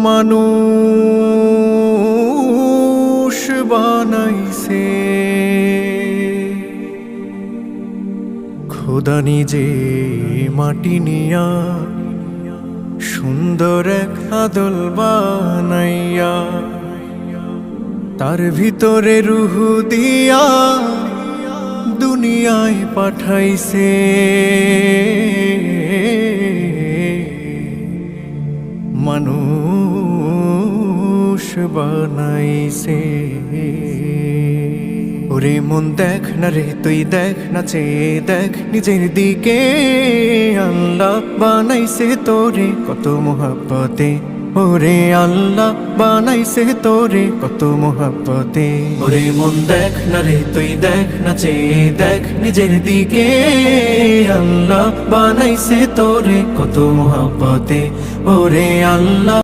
মানুষ বানাইছে খোদা নিজে মাটি নিয়া, সুন্দর এক আদল বানাইয়া, তার ভিতরে রূহ দিয়া দুনিয়ায় পাঠাইছে। মানুষ বানাইছে। ওরে মন দেখ না রে, তুই দেখ না, চেয়ে দেখ নিজের দিকে। আল্লাহ বানাইছে তোরে কত মোহাব্বতে, ওরে আল্লাহ বানাইছে তোরে কত মোহাব্বতে। ওরে মন দেখ না রে, তুই দেখ না, চেয়ে দেখ নিজের দিকে। আল্লাহ বানাইছে তোরে কত মোহাব্বতে, ওরে আল্লাহ।